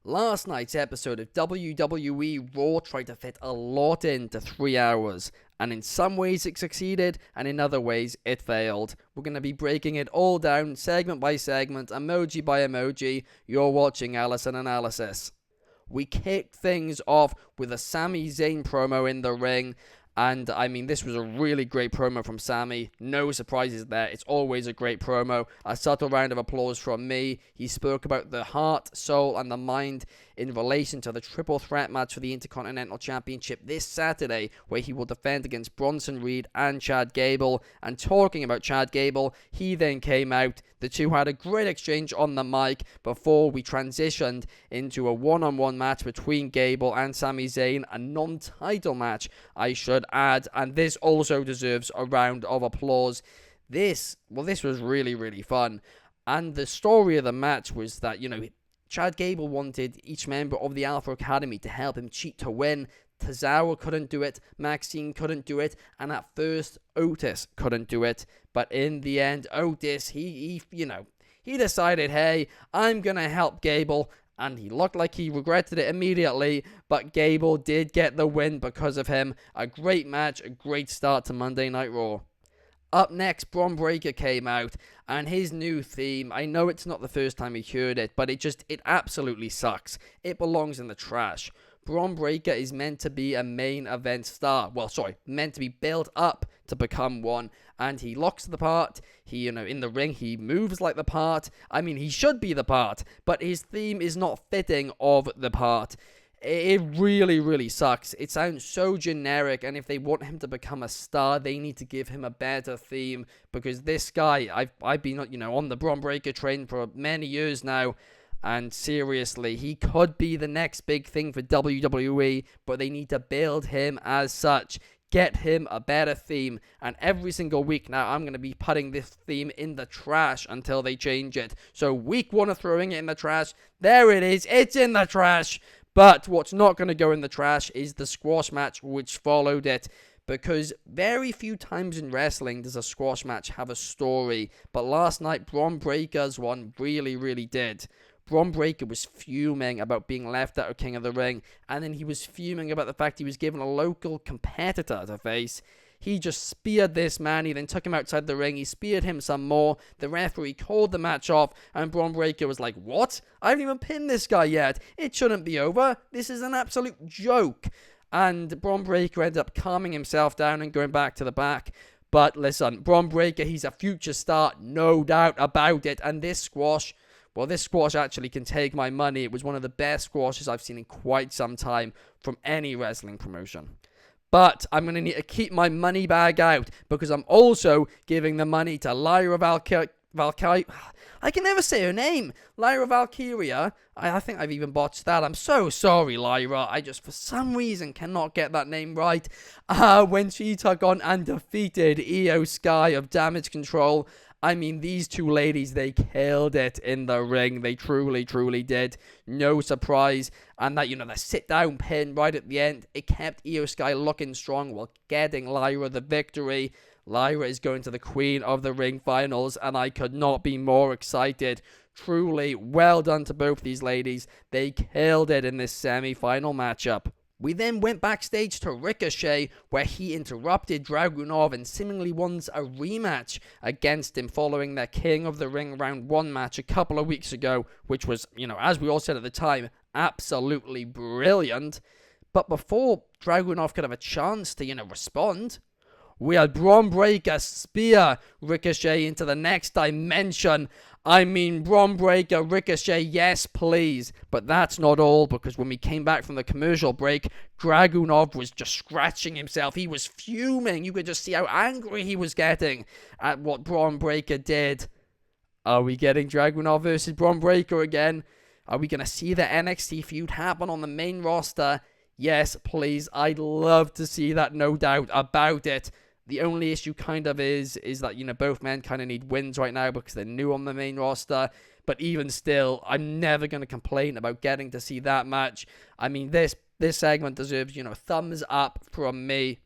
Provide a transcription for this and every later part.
Last night's episode of WWE Raw tried to fit a lot into 3 hours, and in some ways it succeeded, and in other ways it failed. We're going to be breaking it all down, segment by segment, emoji by emoji. You're watching Allison Analysis. We kicked things off with a Sami Zayn promo in the ring. And, this was a really great promo from Sami. No surprises there. It's always a great promo. A subtle round of applause from me. He spoke about the heart, soul, and the mind in relation to the triple threat match for the Intercontinental Championship this Saturday, where he will defend against Bronson Reed and Chad Gable. And talking about Chad Gable, he then came out. The two had a great exchange on the mic before we transitioned into a one-on-one match between Gable and Sami Zayn, a non-title match, I should add, and this also deserves a round of applause. This was really, really fun, and the story of the match was that, Chad Gable wanted each member of the Alpha Academy to help him cheat to win. Tozawa couldn't do it, Maxine couldn't do it, and at first Otis couldn't do it. But in the end, Otis, he decided, hey, I'm gonna help Gable, and he looked like he regretted it immediately, but Gable did get the win because of him. A great match, a great start to Monday Night Raw. Up next, Bron Breakker came out, and his new theme, I know it's not the first time he heard it, but it absolutely sucks. It belongs in the trash. Bron Breakker is meant to be a main event star. Meant to be built up to become one. And he looks the part. He, in the ring, he moves like the part. He should be the part. But his theme is not fitting of the part. It really, really sucks. It sounds so generic. And if they want him to become a star, they need to give him a better theme. Because this guy, I've been, on the Bron Breakker train for many years now. And seriously, he could be the next big thing for WWE, but they need to build him as such. Get him a better theme. And every single week now, I'm going to be putting this theme in the trash until they change it. So week 1 of throwing it in the trash, there it is. It's in the trash. But what's not going to go in the trash is the squash match which followed it. Because very few times in wrestling does a squash match have a story. But last night, Bron Breakker's one really, really did. Bron Breakker was fuming about being left out of King of the Ring, and then he was fuming about the fact he was given a local competitor to face. He just speared this man, he then took him outside the ring, he speared him some more, the referee called the match off, and Bron Breakker was like, what? I haven't even pinned this guy yet, it shouldn't be over, this is an absolute joke. And Bron Breakker ended up calming himself down and going back to the back. But listen, Bron Breakker, he's a future star, no doubt about it, and this squash actually can take my money. It was one of the best squashes I've seen in quite some time from any wrestling promotion. But I'm going to need to keep my money bag out because I'm also giving the money to Lyra Valkyria. I can never say her name. Lyra Valkyria. I think I've even botched that. I'm so sorry, Lyra. I just, for some reason, cannot get that name right. When she took on and defeated Io Sky of Damage Control. These two ladies, they killed it in the ring. They truly, truly did. No surprise. And that, the sit-down pin right at the end, it kept Io Sky looking strong while getting Lyra the victory. Lyra is going to the Queen of the Ring finals, and I could not be more excited. Truly, well done to both these ladies. They killed it in this semi-final matchup. We then went backstage to Ricochet, where he interrupted Dragunov and seemingly wants a rematch against him following their King of the Ring Round 1 match a couple of weeks ago, which was, as we all said at the time, absolutely brilliant. But before Dragunov could have a chance to, respond, we had Bron Breakker spear Ricochet into the next dimension. Bron Breakker, Ricochet, yes please. But that's not all, because when we came back from the commercial break, Dragunov was just scratching himself. He was fuming. You could just see how angry he was getting at what Bron Breakker did. Are we getting Dragunov versus Bron Breakker again? Are we going to see the NXT feud happen on the main roster? Yes, please. I'd love to see that, no doubt about it. The only issue kind of is that, both men kind of need wins right now because they're new on the main roster. But even still, I'm never going to complain about getting to see that match. This segment deserves, thumbs up from me.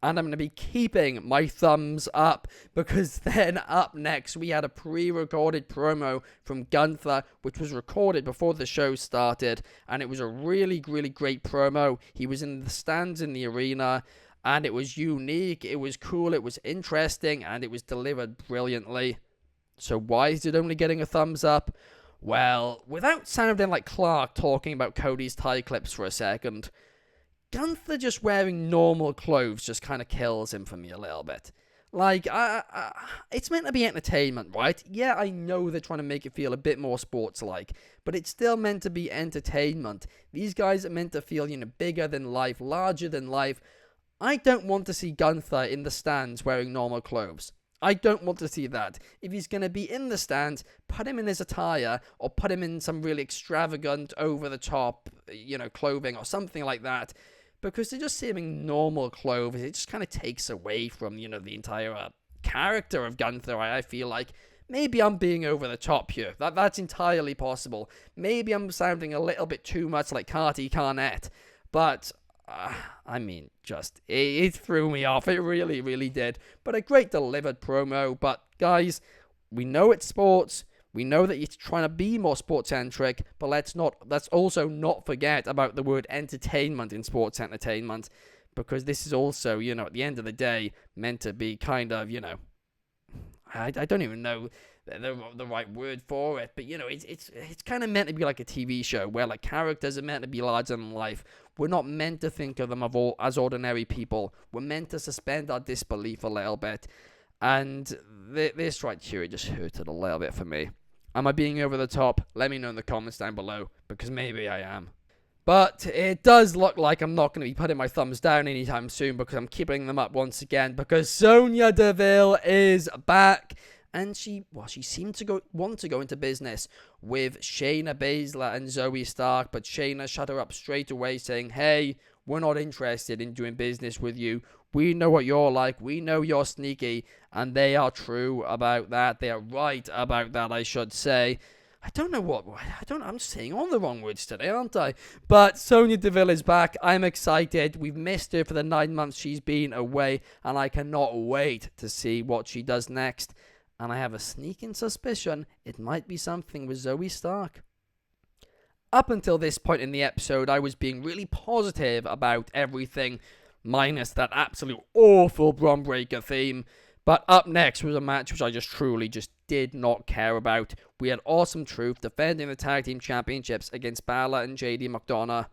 and I'm going to be keeping my thumbs up, because then up next we had a pre-recorded promo from Gunther, which was recorded before the show started, and it was a really, really great promo. He was in the stands in the arena, and it was unique, it was cool, it was interesting, and it was delivered brilliantly. So why is it only getting a thumbs up? Well, without sounding like Clark talking about Cody's tie clips for a second, Gunther just wearing normal clothes just kind of kills him for me a little bit. Like, it's meant to be entertainment, right? Yeah, I know they're trying to make it feel a bit more sports-like, but it's still meant to be entertainment. These guys are meant to feel, bigger than life, larger than life. I don't want to see Gunther in the stands wearing normal clothes. I don't want to see that. If he's going to be in the stands, put him in his attire, or put him in some really extravagant, over-the-top, clothing or something like that. Because they're just seeming normal clothes. It just kind of takes away from, the entire character of Gunther, I feel like. Maybe I'm being over the top here. That's entirely possible. Maybe I'm sounding a little bit too much like Carty Carnett. But, it threw me off. It really, really did. But a great delivered promo. But, guys, we know it's sports. We know that you're trying to be more sports-centric, but let's also not forget about the word entertainment in sports entertainment, because this is also, at the end of the day, meant to be kind of, I don't even know the right word for it, but, it's kind of meant to be like a TV show, where, like, characters are meant to be larger than life. We're not meant to think of them as ordinary people. We're meant to suspend our disbelief a little bit, and this right here, it just hurted a little bit for me. Am I being over the top? Let me know in the comments down below, because maybe I am. But it does look like I'm not going to be putting my thumbs down anytime soon, because I'm keeping them up once again, because Sonya Deville is back, and she seemed to want to go into business with Shayna Baszler and Zoe Stark, but Shayna shut her up straight away, saying, hey, we're not interested in doing business with you. We know what you're like. We know you're sneaky. And they are true about that. They are right about that, I should say. I'm saying all the wrong words today, aren't I? But Sonya Deville is back. I'm excited. We've missed her for the 9 months she's been away. And I cannot wait to see what she does next. And I have a sneaking suspicion it might be something with Zoe Stark. Up until this point in the episode, I was being really positive about everything, minus that absolute awful Bron Breakker theme. But up next was a match which I truly did not care about. We had Awesome Truth defending the Tag Team Championships against Balor and JD McDonough.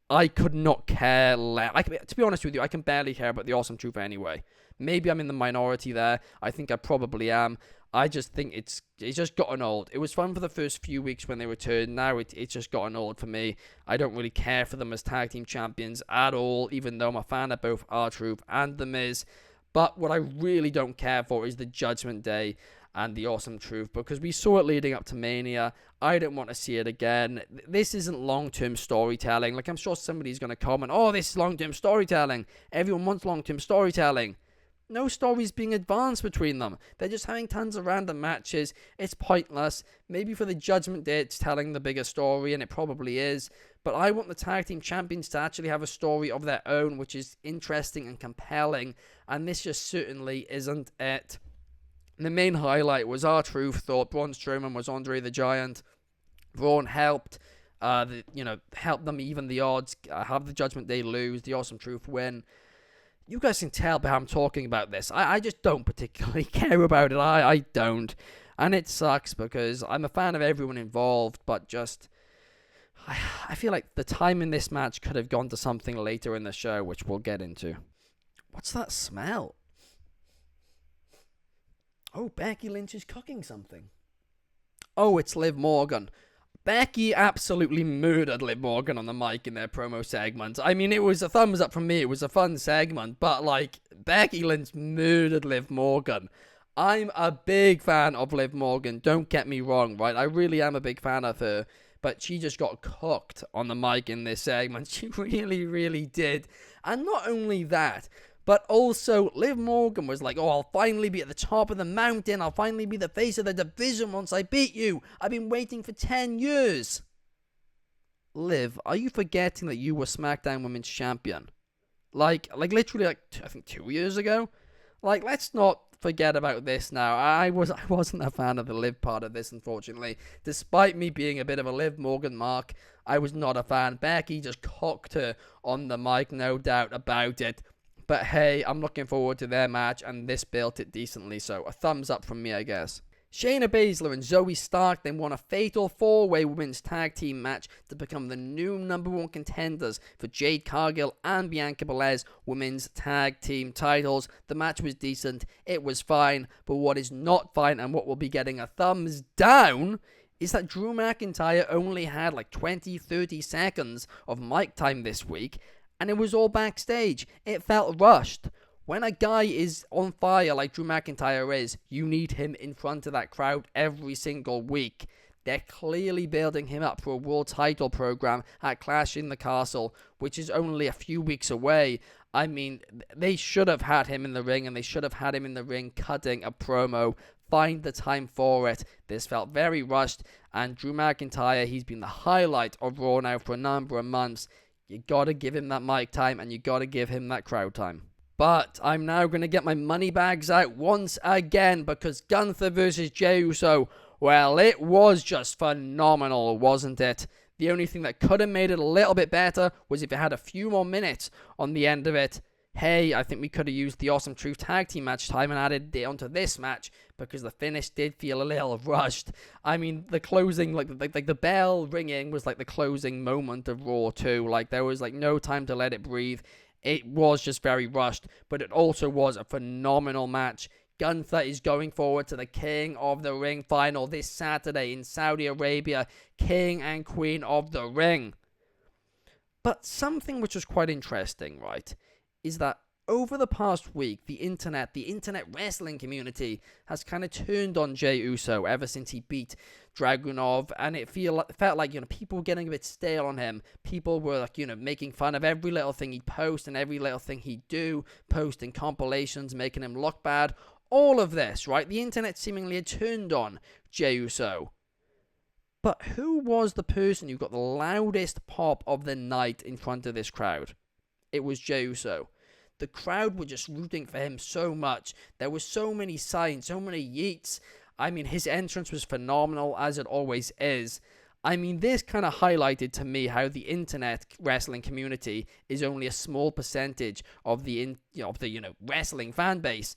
I could not care less. To be honest with you, I can barely care about the Awesome Truth anyway. Maybe I'm in the minority there. I think I probably am. I just think it's just gotten old. It was fun for the first few weeks when they returned. Now it's just gotten old for me. I don't really care for them as tag team champions at all, even though I'm a fan of both R-Truth and The Miz. But what I really don't care for is the Judgment Day and the Awesome Truth, because we saw it leading up to Mania. I don't want to see it again. This isn't long-term storytelling. Like, I'm sure somebody's going to comment, oh, this is long-term storytelling. Everyone wants long-term storytelling. No stories being advanced between them. They're just having tons of random matches. It's pointless. Maybe for the Judgment Day it's telling the bigger story, and it probably is. But I want the tag team champions to actually have a story of their own, which is interesting and compelling. And this just certainly isn't it. The main highlight was R-Truth thought Braun Strowman was Andre the Giant. Braun helped, help them even the odds, have the Judgment Day lose, the Awesome Truth win. You guys can tell by how I'm talking about this. I just don't particularly care about it. I don't. And it sucks because I'm a fan of everyone involved, but I feel like the time in this match could have gone to something later in the show, which we'll get into. What's that smell? Oh, Becky Lynch is cooking something. Oh, it's Liv Morgan. Becky absolutely murdered Liv Morgan on the mic in their promo segment. I mean, it was a thumbs up from me. It was a fun segment, but, Becky Lynch murdered Liv Morgan. I'm a big fan of Liv Morgan. Don't get me wrong, right? I really am a big fan of her, but she just got cooked on the mic in this segment. She really, really did. And not only that, but also, Liv Morgan was like, oh, I'll finally be at the top of the mountain. I'll finally be the face of the division once I beat you. I've been waiting for 10 years. Liv, are you forgetting that you were SmackDown Women's Champion? Like literally, I think 2 years ago. Like, let's not forget about this now. I wasn't a fan of the Liv part of this, unfortunately. Despite me being a bit of a Liv Morgan mark, I was not a fan. Becky just cocked her on the mic, no doubt about it. But hey, I'm looking forward to their match, and this built it decently, so a thumbs up from me, I guess. Shayna Baszler and Zoe Stark then won a fatal 4-way women's tag team match to become the new #1 contenders for Jade Cargill and Bianca Belair's women's tag team titles. The match was decent, it was fine, but what is not fine and what will be getting a thumbs down is that Drew McIntyre only had 20-30 seconds of mic time this week, and it was all backstage. It felt rushed. When a guy is on fire like Drew McIntyre is, you need him in front of that crowd every single week. They're clearly building him up for a world title program at Clash in the Castle, which is only a few weeks away. I mean, they should have had him in the ring, and they should have had him in the ring cutting a promo. Find the time for it. This felt very rushed, and Drew McIntyre, he's been the highlight of Raw now for a number of months. You gotta give him that mic time, and you gotta give him that crowd time. But I'm now going to get my money bags out once again, because Gunther versus Jey Uso, well, it was just phenomenal, wasn't it? The only thing that could have made it a little bit better was if it had a few more minutes on the end of it. Hey, I think we could have used the Awesome Truth Tag Team match time and added it onto this match, because the finish did feel a little rushed. I mean, the closing, the bell ringing was the closing moment of Raw too. There was no time to let it breathe. It was just very rushed, but it also was a phenomenal match. Gunther is going forward to the King of the Ring final this Saturday in Saudi Arabia. King and Queen of the Ring. But something which was quite interesting, right, is that over the past week, the internet wrestling community has kind of turned on Jey Uso ever since he beat Dragunov, and it felt like people were getting a bit stale on him. People were making fun of every little thing he'd post and every little thing he'd do, posting compilations, making him look bad. All of this, right? The internet seemingly had turned on Jey Uso. But who was the person who got the loudest pop of the night in front of this crowd? It was Jey Uso. The crowd were just rooting for him so much. There were so many signs, so many yeets. I mean, his entrance was phenomenal, as it always is. I mean, this kind of highlighted to me how the internet wrestling community is only a small percentage of the wrestling fan base,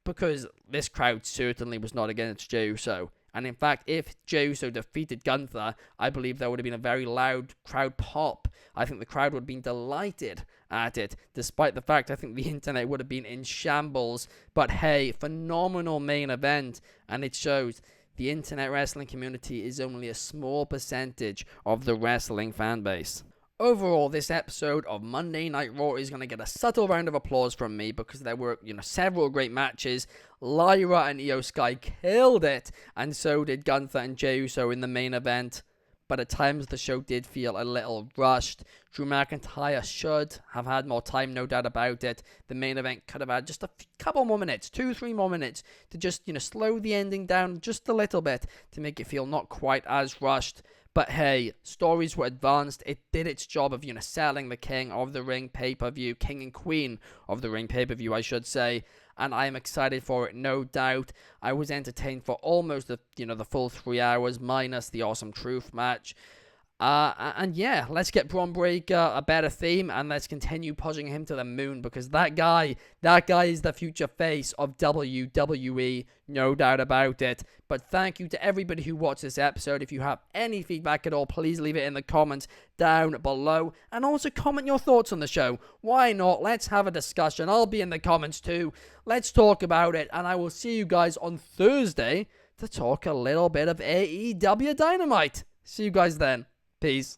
because this crowd certainly was not against Jey Uso. And in fact, if Jey Uso defeated Gunther, I believe there would have been a very loud crowd pop. I think the crowd would have been delighted at it, despite the fact I think the internet would have been in shambles. But hey, phenomenal main event, and it shows the internet wrestling community is only a small percentage of the wrestling fan base. Overall, this episode of Monday Night Raw is going to get a subtle round of applause from me, because there were, several great matches. Lyra and Io Sky killed it, and so did Gunther and Jey Uso in the main event. But at times the show did feel a little rushed. Drew McIntyre should have had more time, no doubt about it. The main event could have had just a couple more minutes, 2-3 more minutes, to just, slow the ending down just a little bit to make it feel not quite as rushed. But hey, stories were advanced. It did its job of, selling the King of the Ring pay-per-view, King and Queen of the Ring pay-per-view, I should say. And I am excited for it, no doubt. I was entertained for almost the full 3 hours, minus the Awesome Truth match. And yeah, let's get Bron Breakker a better theme, and let's continue pushing him to the moon, because that guy is the future face of WWE, no doubt about it. But thank you to everybody who watched this episode. If you have any feedback at all, please leave it in the comments down below, and also comment your thoughts on the show. Why not? Let's have a discussion. I'll be in the comments too. Let's talk about it, and I will see you guys on Thursday to talk a little bit of AEW Dynamite. See you guys then. Peace.